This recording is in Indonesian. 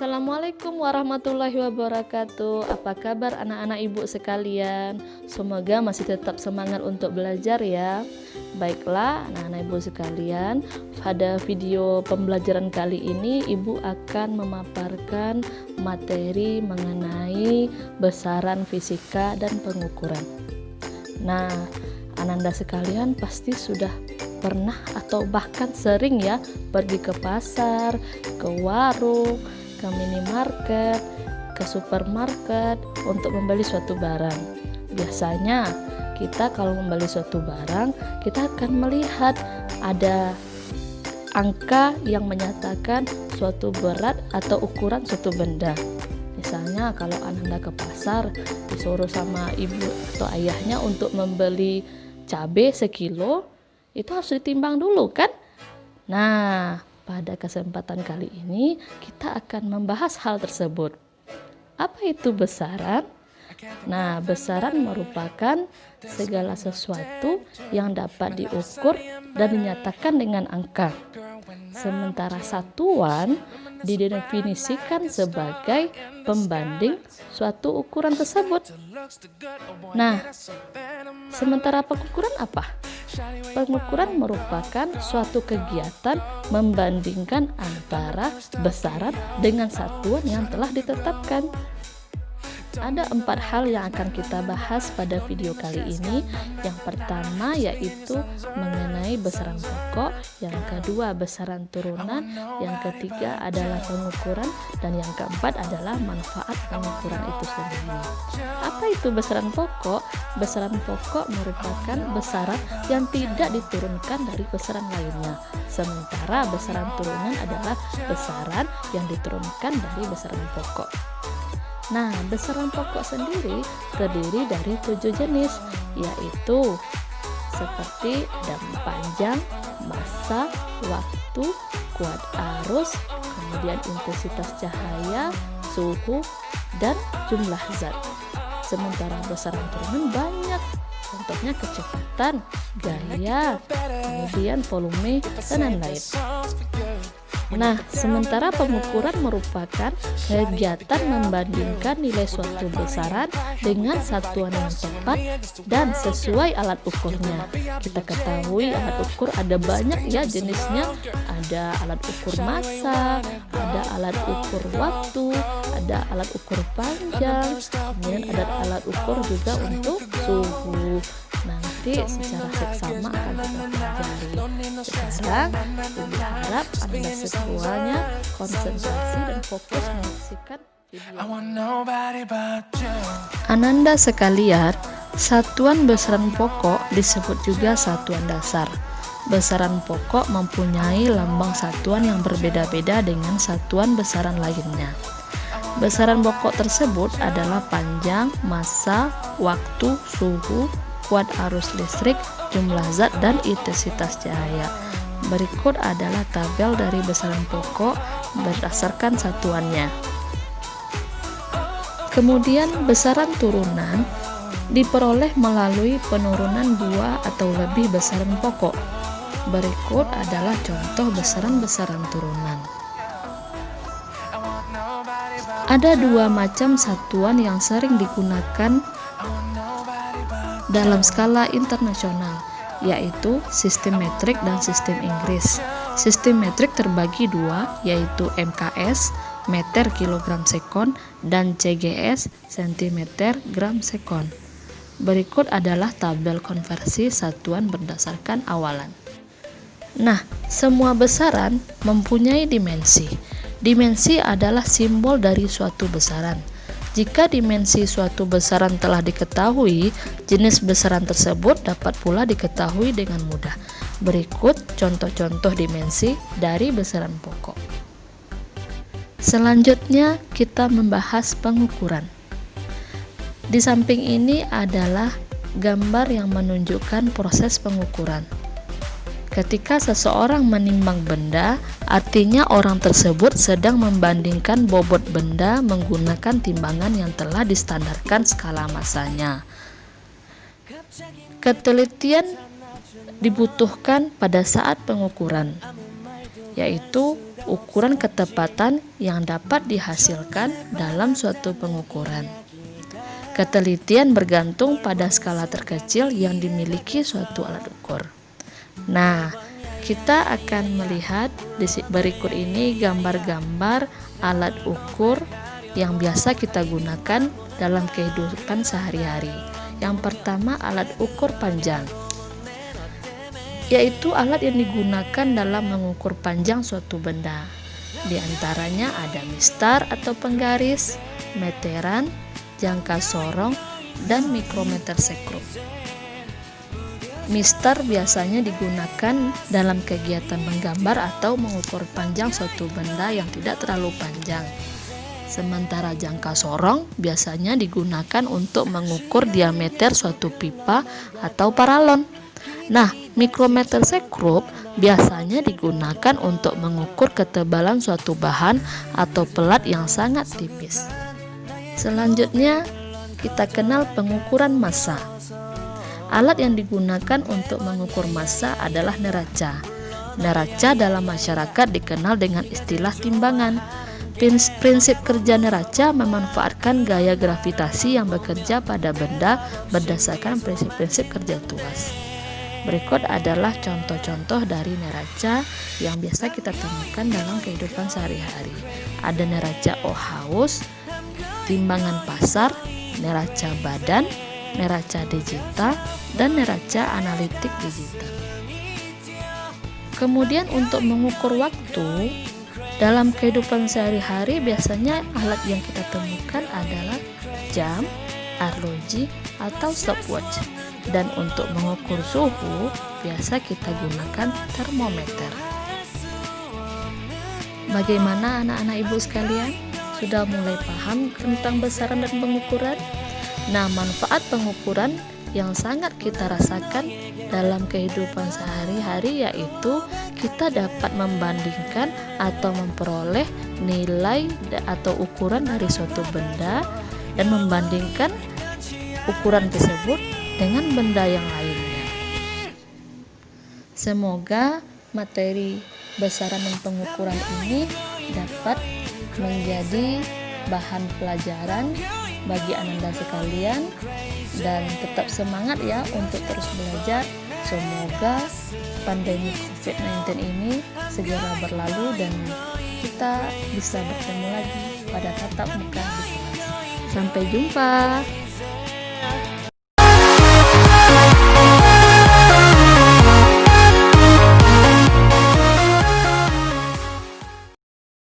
Assalamualaikum warahmatullahi wabarakatuh. Apa kabar anak-anak ibu sekalian? Semoga masih tetap semangat untuk belajar ya. Baiklah anak-anak ibu sekalian, pada video pembelajaran kali ini ibu akan memaparkan materi mengenai besaran fisika dan pengukuran. Nah, Ananda sekalian pasti sudah pernah atau bahkan sering ya pergi ke pasar, ke warung, ke minimarket, ke supermarket untuk membeli suatu barang. Biasanya kita kalau membeli suatu barang, kita akan melihat ada angka yang menyatakan suatu berat atau ukuran suatu benda. Misalnya kalau Ananda ke pasar disuruh sama ibu atau ayahnya untuk membeli cabai sekilo, itu harus ditimbang dulu kan? Nah, pada kesempatan kali ini kita akan membahas hal tersebut. Apa itu besaran? Nah, besaran merupakan segala sesuatu yang dapat diukur dan dinyatakan dengan angka. Sementara satuan didefinisikan sebagai pembanding suatu ukuran tersebut. Nah, sementara pengukuran apa? Pengukuran merupakan suatu kegiatan membandingkan antara besaran dengan satuan yang telah ditetapkan. Ada 4 hal yang akan kita bahas pada video kali ini. Yang pertama yaitu mengenai besaran pokok, yang kedua besaran turunan, yang ketiga adalah pengukuran, dan yang keempat adalah manfaat pengukuran itu sendiri. Apa itu besaran pokok? Besaran pokok merupakan besaran yang tidak diturunkan dari besaran lainnya. Sementara besaran turunan adalah besaran yang diturunkan dari besaran pokok. Nah, besaran pokok sendiri terdiri dari 7 jenis, yaitu seperti dam panjang, massa, waktu, kuat arus, kemudian intensitas cahaya, suhu, dan jumlah zat. Sementara besaran turunan banyak, contohnya kecepatan, gaya, kemudian volume, dan lain-lain. Nah, sementara pengukuran merupakan kegiatan membandingkan nilai suatu besaran dengan satuan yang tepat dan sesuai alat ukurnya. Kita ketahui alat ukur ada banyak ya jenisnya. Ada alat ukur massa, ada alat ukur waktu, ada alat ukur panjang, kemudian ada alat ukur juga untuk suhu. Nanti secara seksama akan kita pelajari. Sekarang Ibu harap Anda semuanya konsentrasi dan fokus menyaksikan video. Ananda sekalian, satuan besaran pokok disebut juga satuan dasar. Besaran pokok mempunyai lambang satuan yang berbeda-beda dengan satuan besaran lainnya. Besaran pokok tersebut adalah panjang, massa, waktu, suhu, kuat arus listrik, jumlah zat, dan intensitas cahaya. Berikut adalah tabel dari besaran pokok berdasarkan satuannya. Kemudian besaran turunan diperoleh melalui penurunan 2 atau lebih besaran pokok. Berikut adalah contoh besaran-besaran turunan. Ada 2 macam satuan yang sering digunakan dalam skala internasional, yaitu sistem metrik dan sistem Inggris. Sistem metrik terbagi 2, yaitu MKS, meter kilogram sekon, dan CGS, sentimeter gram sekon. Berikut adalah tabel konversi satuan berdasarkan awalan. Nah, semua besaran mempunyai dimensi. Dimensi adalah simbol dari suatu besaran. Jika dimensi suatu besaran telah diketahui, jenis besaran tersebut dapat pula diketahui dengan mudah. Berikut contoh-contoh dimensi dari besaran pokok. Selanjutnya kita membahas pengukuran. Di samping ini adalah gambar yang menunjukkan proses pengukuran. Ketika seseorang menimbang benda, artinya orang tersebut sedang membandingkan bobot benda menggunakan timbangan yang telah distandarkan skala massanya. Ketelitian dibutuhkan pada saat pengukuran, yaitu ukuran ketepatan yang dapat dihasilkan dalam suatu pengukuran. Ketelitian bergantung pada skala terkecil yang dimiliki suatu alat ukur. Nah, kita akan melihat di berikut ini gambar-gambar alat ukur yang biasa kita gunakan dalam kehidupan sehari-hari. Yang pertama, alat ukur panjang, yaitu alat yang digunakan dalam mengukur panjang suatu benda. Di antaranya ada mistar atau penggaris, meteran, jangka sorong, dan mikrometer sekrup. Mistar biasanya digunakan dalam kegiatan menggambar atau mengukur panjang suatu benda yang tidak terlalu panjang. Sementara jangka sorong biasanya digunakan untuk mengukur diameter suatu pipa atau paralon. Nah, mikrometer sekrup biasanya digunakan untuk mengukur ketebalan suatu bahan atau pelat yang sangat tipis. Selanjutnya, kita kenal pengukuran massa. Alat yang digunakan untuk mengukur massa adalah neraca. Neraca dalam masyarakat dikenal dengan istilah timbangan. Prinsip kerja neraca memanfaatkan gaya gravitasi yang bekerja pada benda berdasarkan prinsip-prinsip kerja tuas. Berikut adalah contoh-contoh dari neraca yang biasa kita temukan dalam kehidupan sehari-hari. Ada neraca Ohaus, timbangan pasar, neraca badan, neraca digital, dan neraca analitik digital. Kemudian untuk mengukur waktu dalam kehidupan sehari-hari, biasanya alat yang kita temukan adalah jam, arloji, atau stopwatch. Dan untuk mengukur suhu, biasa kita gunakan termometer. Bagaimana anak-anak ibu sekalian? Sudah mulai paham tentang besaran dan pengukuran? Nah, manfaat pengukuran yang sangat kita rasakan dalam kehidupan sehari-hari yaitu kita dapat membandingkan atau memperoleh nilai atau ukuran dari suatu benda dan membandingkan ukuran tersebut dengan benda yang lainnya. Semoga materi besaran dan pengukuran ini dapat menjadi bahan pelajaran bagi Ananda sekalian, dan tetap semangat ya untuk terus belajar. Semoga pandemi COVID-19 ini segera berlalu dan kita bisa bertemu lagi pada tatap muka di kelas. Sampai jumpa.